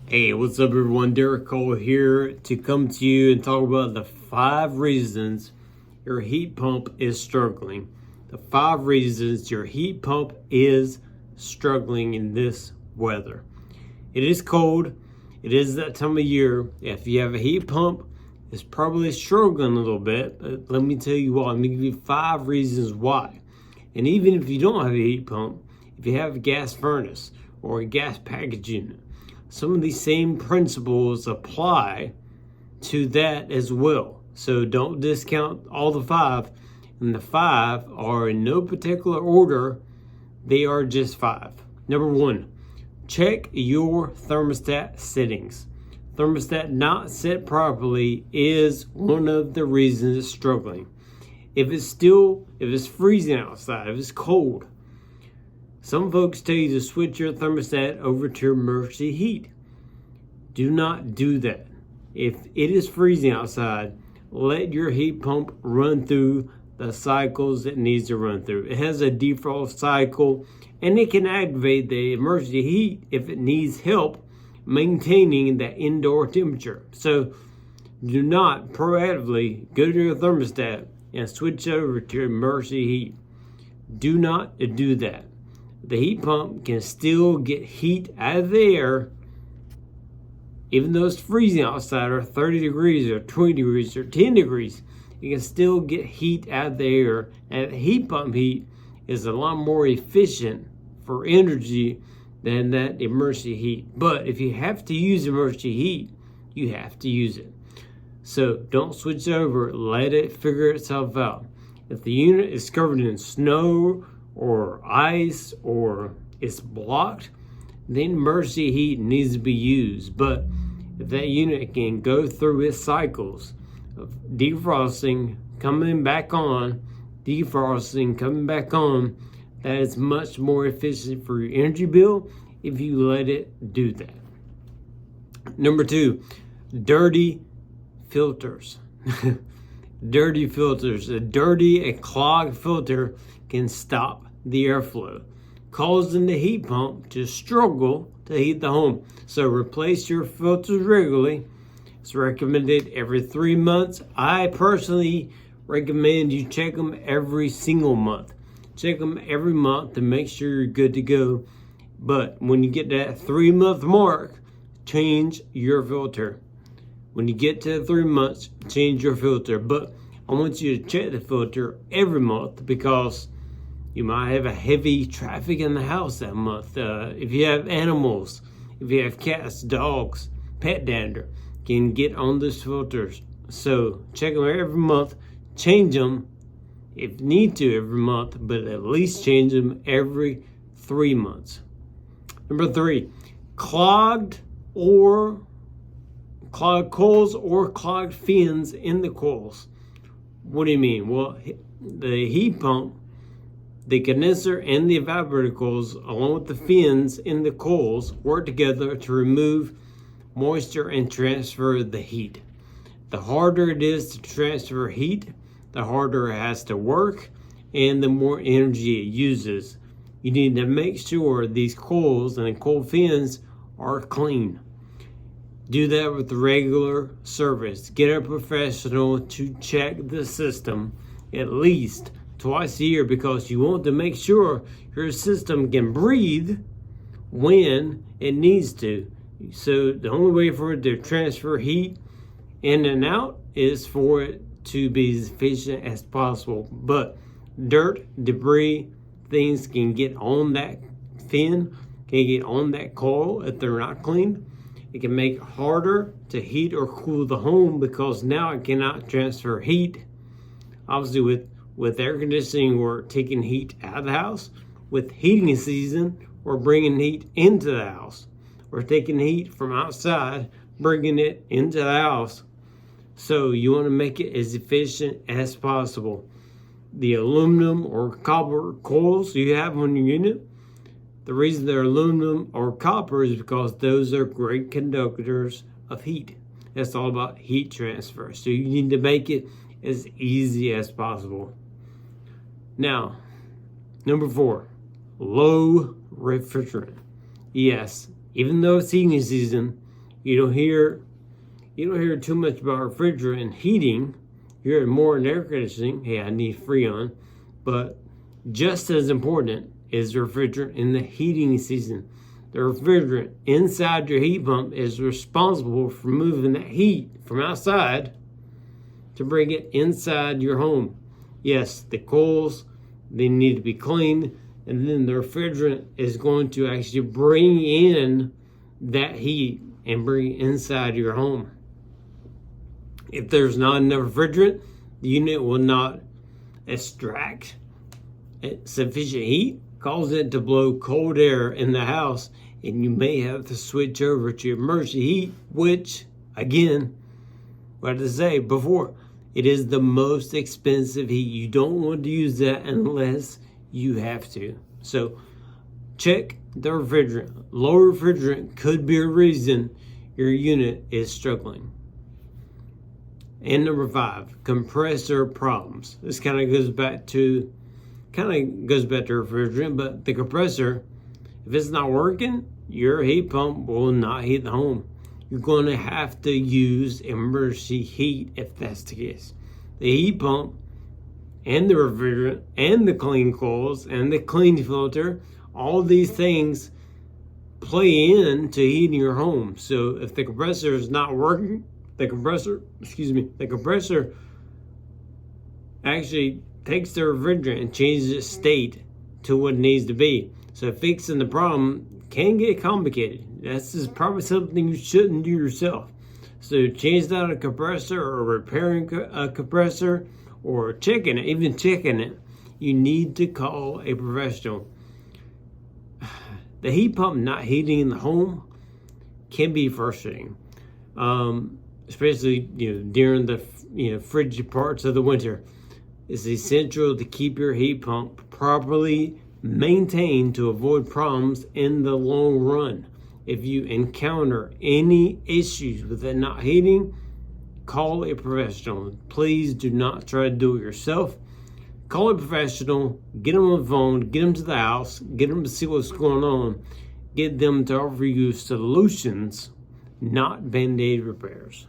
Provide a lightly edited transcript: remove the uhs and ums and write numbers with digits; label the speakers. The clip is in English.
Speaker 1: Hey, what's up, everyone? Derek Cole here to come to you and talk about the 5 reasons your heat pump is struggling. The 5 reasons your heat pump is struggling in this weather. It is cold. It is that time of year. If you have a heat pump, it's probably struggling a little bit. But let me tell you why. I'm going to give you 5 reasons why. And even if you don't have a heat pump, if you have a gas furnace or a gas package unit, some of these same principles apply to that as well. So don't discount all the 5. And the 5 are in no particular order. They are just 5. Number 1, check your thermostat settings. Thermostat not set properly is one of the reasons it's struggling. If it's freezing outside, if it's cold, some folks tell you to switch your thermostat over to emergency heat. Do not do that. If it is freezing outside, let your heat pump run through the cycles it needs to run through. It has a defrost cycle, and it can activate the emergency heat if it needs help maintaining that indoor temperature. So do not proactively go to your thermostat and switch over to emergency heat. Do not do that. The heat pump can still get heat out of the air, even though it's freezing outside, or 30 degrees, or 20 degrees, or 10 degrees. It can still get heat out of the air, and heat pump heat is a lot more efficient for energy than that emergency heat. But if you have to use emergency heat, you have to use it. So don't switch over. Let it figure itself out. If the unit is covered in snow or ice or it's blocked, then emergency heat needs to be used. But if that unit can go through its cycles of defrosting, coming back on, defrosting, coming back on, that is much more efficient for your energy bill if you let it do that. Number 2, dirty filters. Dirty filters. A clogged filter can stop the airflow, causing the heat pump to struggle to heat the home. So replace your filters regularly. It's recommended every 3 months. I personally recommend you check them every single month. Check them every month to make sure you're good to go. But when you get that 3-month mark, change your filter. When you get to 3 months, change your filter. But I want you to check the filter every month, because you might have a heavy traffic in the house that month. If you have animals, if you have cats, dogs, pet dander, can get on those filters. So check them every month. Change them if need to every month, but at least change them every 3 months. Number 3, clogged coils or clogged fins in the coils. What do you mean? Well, the heat pump, the condenser and the evaporator coils, along with the fins in the coils, work together to remove moisture and transfer the heat. The harder it is to transfer heat, the harder it has to work, and the more energy it uses. You need to make sure these coils and the coil fins are clean. Do that with regular service. Get a professional to check the system at least twice a year, because you want to make sure your system can breathe when it needs to. So the only way for it to transfer heat in and out is for it to be as efficient as possible. But dirt, debris, things can get on that fin, can get on that coil if they're not cleaned. It can make it harder to heat or cool the home, because now it cannot transfer heat. Obviously with air conditioning, we're taking heat out of the house. With heating season, we're bringing heat into the house. We're taking heat from outside, bringing it into the house. So you want to make it as efficient as possible. The aluminum or copper coils you have on your unit, the reason they're aluminum or copper is because those are great conductors of heat. That's all about heat transfer. So you need to make it as easy as possible. Now, number 4, low refrigerant. Yes, even though it's heating season, You don't hear too much about refrigerant and heating. You hear more in air conditioning. Hey, I need Freon. But just as important is the refrigerant in the heating season. The refrigerant inside your heat pump is responsible for moving that heat from outside to bring it inside your home. Yes, the coils, they need to be cleaned, and then the refrigerant is going to actually bring in that heat and bring it inside your home. If there's not enough refrigerant, the unit will not extract sufficient heat, cause it to blow cold air in the house, and you may have to switch over to emergency heat, which, again, what did I say before? It is the most expensive heat. You don't want to use that unless you have to. So check the refrigerant. Low refrigerant could be a reason your unit is struggling. And number 5, compressor problems. This kind of goes back to refrigerant, but the compressor, if it's not working, your heat pump will not heat the home. You're going to have to use emergency heat if that's the case. The heat pump and the refrigerant and the clean coils and the clean filter, all these things play into heating your home. So if the compressor is not working, the compressor actually takes the refrigerant and changes its state to what it needs to be. So fixing the problem can get complicated. This is probably something you shouldn't do yourself. So change out a compressor or repairing a compressor or checking it, you need to call a professional. The heat pump not heating in the home can be frustrating. Especially during the frigid parts of the winter. It's essential to keep your heat pump properly maintained to avoid problems in the long run. If you encounter any issues with it not heating, call a professional. Please do not try to do it yourself. Call a professional, get them on the phone, get them to the house, get them to see what's going on, get them to offer you solutions, not band-aid repairs.